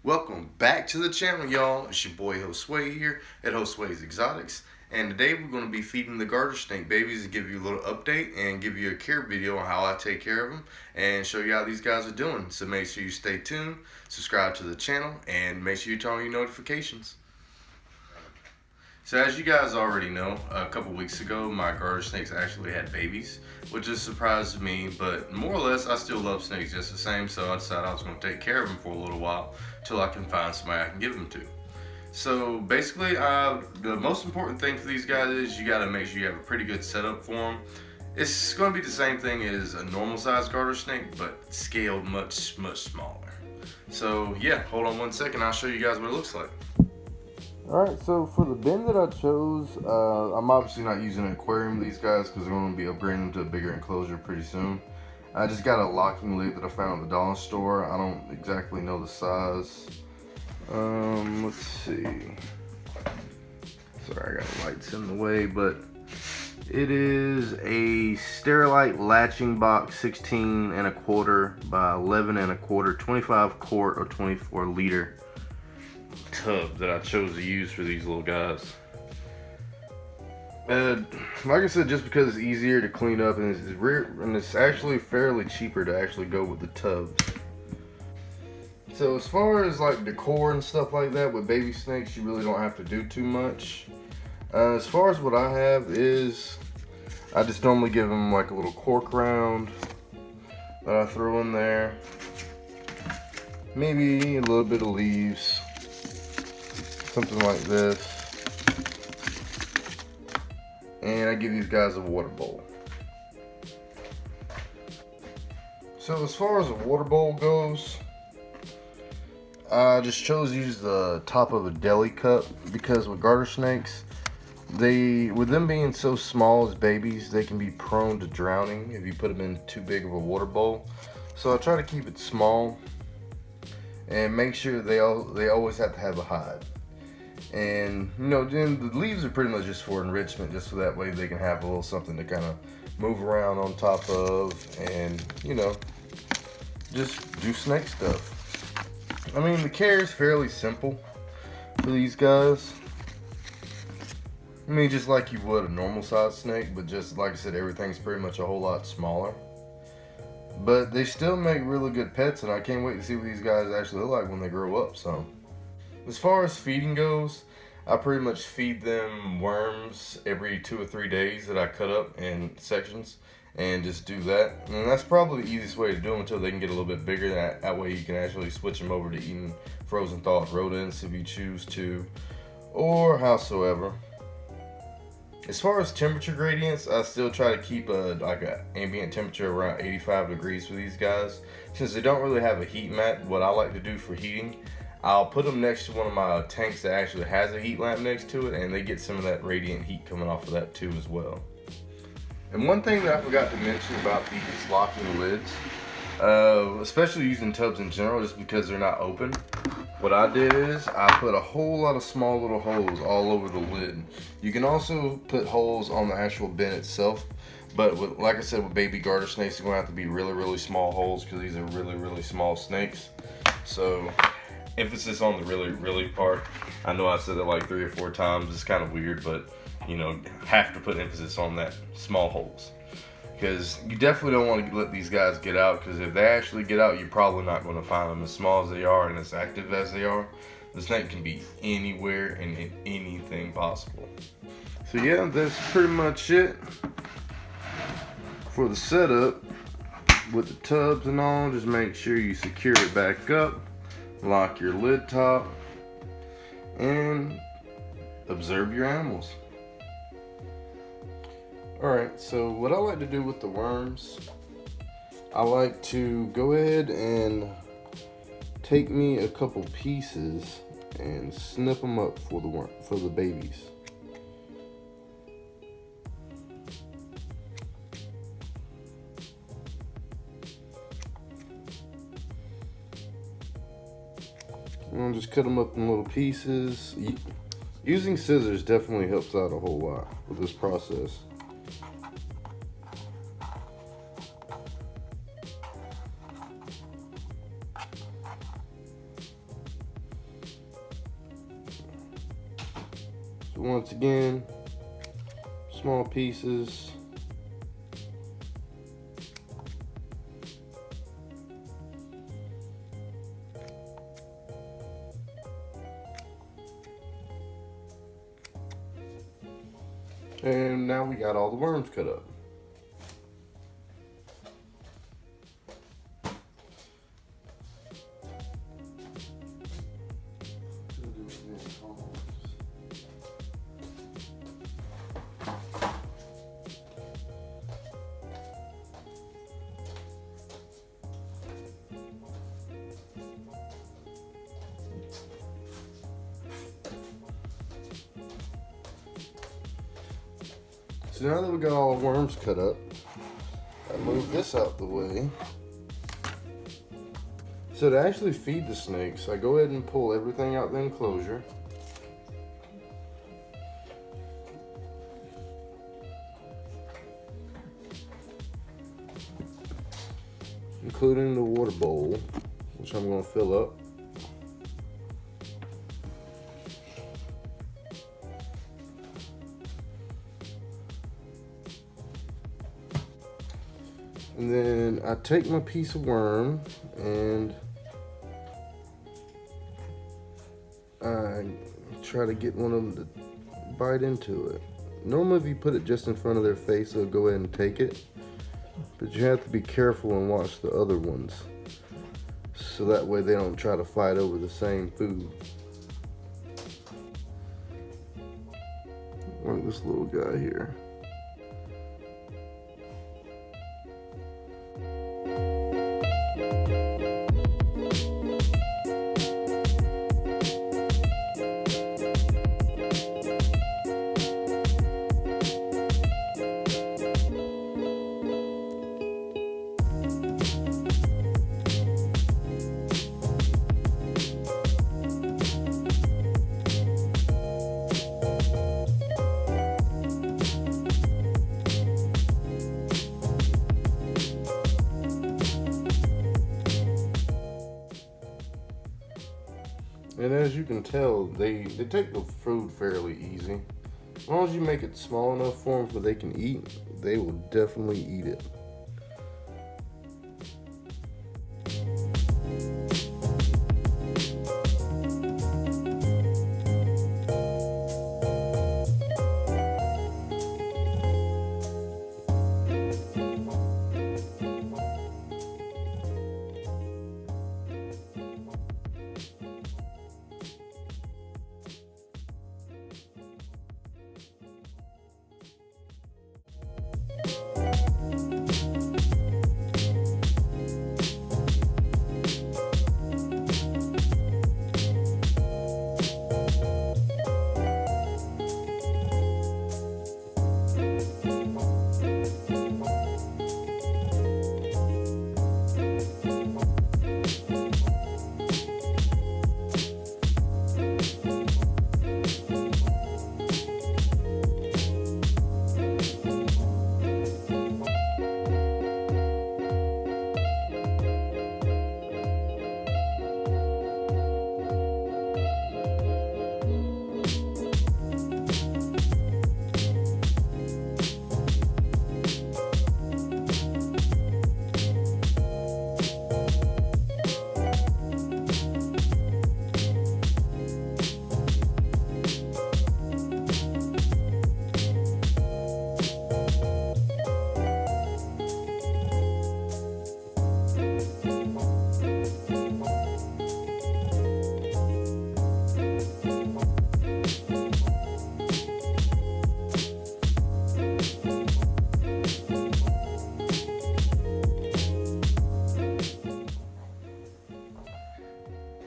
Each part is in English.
Welcome back to the channel, y'all. It's your boy Josue here at Josue's Exotics. And today we're going to be feeding the garter snake babies and give you a little update and give you a care video on how I take care of them and show you how these guys are doing. So make sure you stay tuned, subscribe to the channel, and make sure you turn on your notifications. So as you guys already know, a couple weeks ago my garter snakes actually had babies, which just surprised me, but more or less I still love snakes just the same, so I decided I was going to take care of them for a little while till I can find somebody I can give them to. So basically, the most important thing for these guys is you got to make sure you have a pretty good setup for them. It's going to be the same thing as a normal sized garter snake, but scaled much smaller. So yeah, hold on one second, I'll show you guys what it looks like. Alright, so for the bin that I chose, I'm obviously not using an aquarium with these guys because I'm going to be upgrading them to a bigger enclosure pretty soon. I just got a locking lid that I found at the dollar store. I don't exactly know the size. Let's see. Sorry, I got lights in the way, but it is a Sterilite latching box, 16 and a quarter by 11 and a quarter, 25 quart or 24 liter tub that I chose to use for these little guys. Like I said, just because it's easier to clean up and it's actually fairly cheaper to actually go with the tubs. So as far as like decor and stuff like that with baby snakes, you really don't have to do too much. As far as what I have is, I just normally give them like a little cork round that I throw in there. Maybe a little bit of leaves. Something like this. And I give these guys a water bowl. So as far as a water bowl goes, I just chose to use the top of a deli cup because with garter snakes, with them being so small as babies, they can be prone to drowning if you put them in too big of a water bowl. So I try to keep it small and make sure they always have to have a hide. And you know, then the leaves are pretty much just for enrichment, just so that way they can have a little something to kind of move around on top of, and you know, just do snake stuff. I mean, the care is fairly simple for these guys. I mean, just like you would a normal sized snake, but just like I said, everything's pretty much a whole lot smaller. But they still make really good pets, and I can't wait to see what these guys actually look like when they grow up. So as far as feeding goes, I pretty much feed them worms every 2 or 3 days that I cut up in sections and just do that. And that's probably the easiest way to do them until they can get a little bit bigger. That way you can actually switch them over to eating frozen thawed rodents if you choose to, or howsoever. As far as temperature gradients, I still try to keep an ambient temperature around 85 degrees for these guys. Since they don't really have a heat mat, what I like to do for heating, I'll put them next to one of my tanks that actually has a heat lamp next to it, and they get some of that radiant heat coming off of that too as well. And one thing that I forgot to mention about these locking lids, especially using tubs in general, just because they're not open, what I did is I put a whole lot of small little holes all over the lid. You can also put holes on the actual bin itself, but like I said, with baby garter snakes, they're going to have to be really small holes because these are really small snakes. So emphasis on the really part. I know I've said it like 3 or 4 times. It's kind of weird, but you know, have to put emphasis on that small holes, because you definitely don't want to let these guys get out, because if they actually get out, you're probably not going to find them. As small as they are and as active as they are, the snake can be anywhere and in anything possible. So yeah, that's pretty much it for the setup with the tubs and all. Just make sure you secure it back up, lock your lid top, and observe your animals. Alright, so what I like to do with the worms, I like to go ahead and take me a couple pieces and snip them up for the babies. And I'll just cut them up in little pieces. Using scissors definitely helps out a whole lot with this process. once again, small pieces. And now we got all the worms cut up. So now that we got all the worms cut up, I move this out the way. So to actually feed the snakes, I go ahead and pull everything out the enclosure. Including the water bowl, which I'm going to fill up. And then I take my piece of worm and I try to get one of them to bite into it. Normally if you put it just in front of their face, they'll go ahead and take it. But you have to be careful and watch the other ones, so that way they don't try to fight over the same food. Like this little guy here. And as you can tell, they take the food fairly easy. As long as you make it small enough for them so they can eat, they will definitely eat it.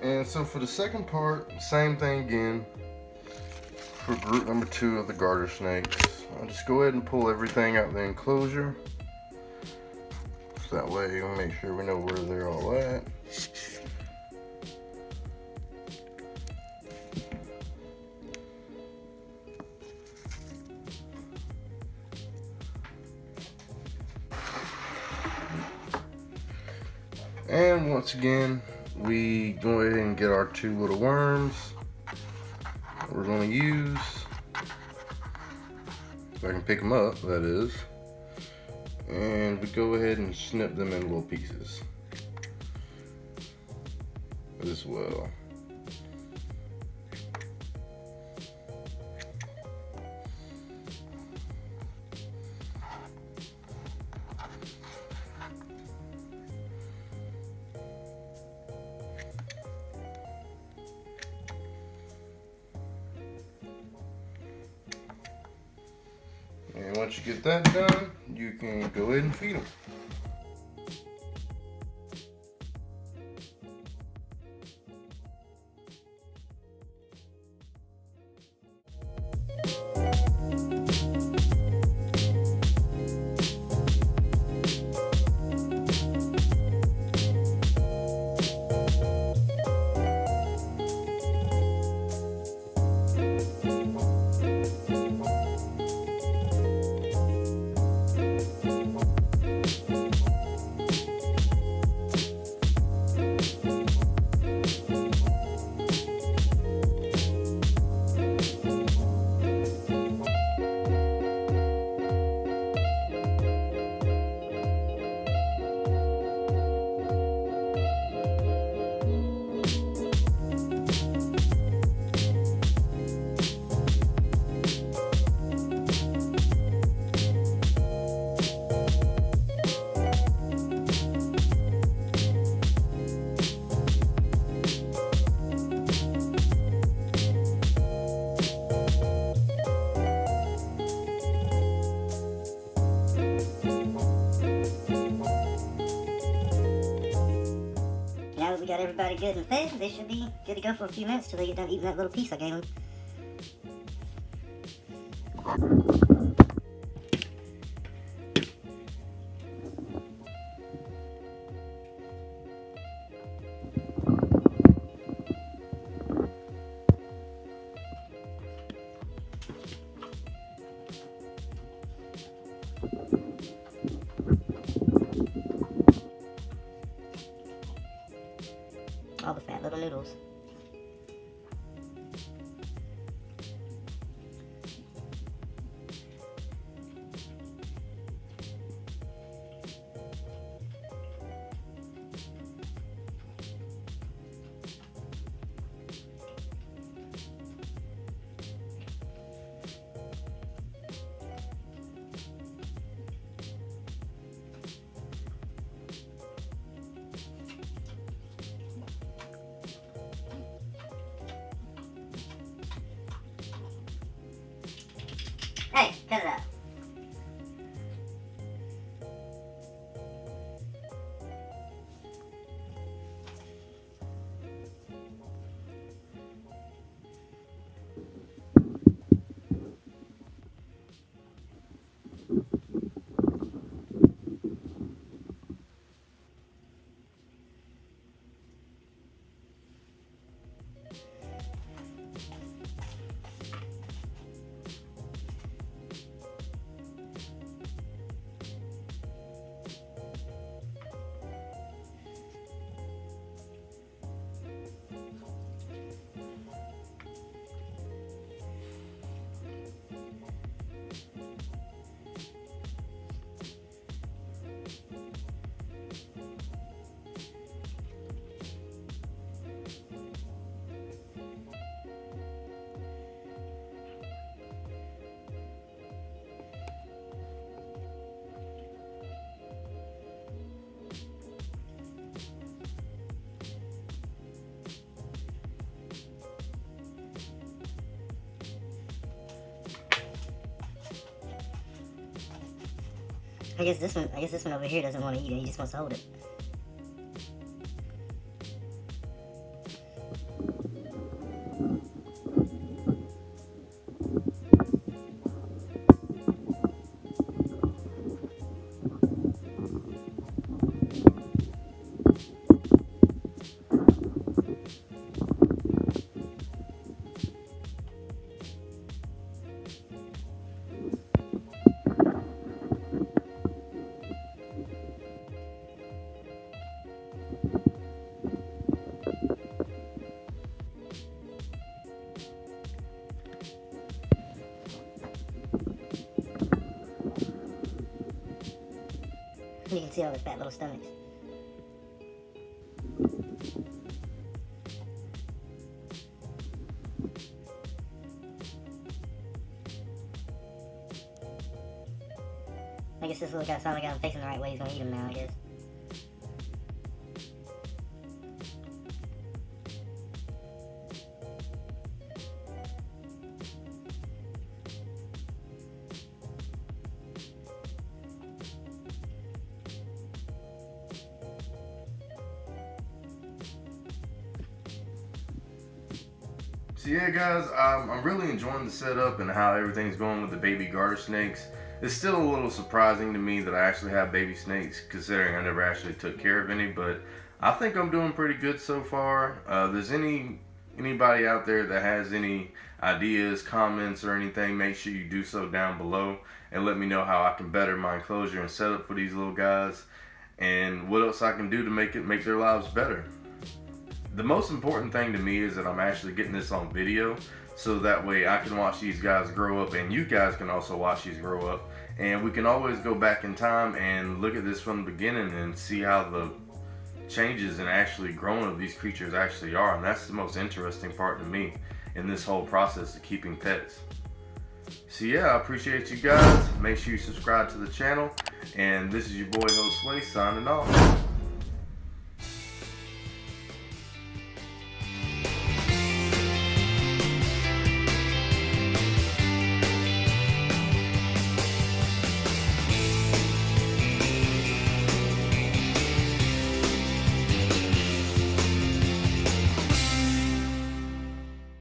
And so for the second part, same thing again. For group number 2 of the garter snakes, I'll just go ahead and pull everything out of the enclosure. So that way we'll make sure we know where they're all at. And once again, we go ahead and get our 2 little worms that we're going to use. If I can pick them up, that is. And we go ahead and snip them in little pieces as well. And once you get that done, you can go ahead and feed them. Now that we got everybody good and fed, they should be good to go for a few minutes till they get done eating that little piece I gave them. All the fat little noodles. Hey, cut it out. I guess this one over here doesn't want to eat it. He just wants to hold it. You can see all the fat little stomachs. I guess this little guy's finally got him facing the right way. He's gonna eat him now, I guess. So yeah, guys, I'm really enjoying the setup and how everything's going with the baby garter snakes. It's still a little surprising to me that I actually have baby snakes, considering I never actually took care of any, but I think I'm doing pretty good so far. There's anybody out there that has any ideas, comments, or anything, make sure you do so down below and let me know how I can better my enclosure and setup for these little guys, and what else I can do to make their lives better. The most important thing to me is that I'm actually getting this on video, so that way I can watch these guys grow up, and you guys can also watch these grow up, and we can always go back in time and look at this from the beginning and see how the changes and actually growing of these creatures actually are. And that's the most interesting part to me in this whole process of keeping pets. So yeah, I appreciate you guys. Make sure you subscribe to the channel, and this is your boy Josue signing off.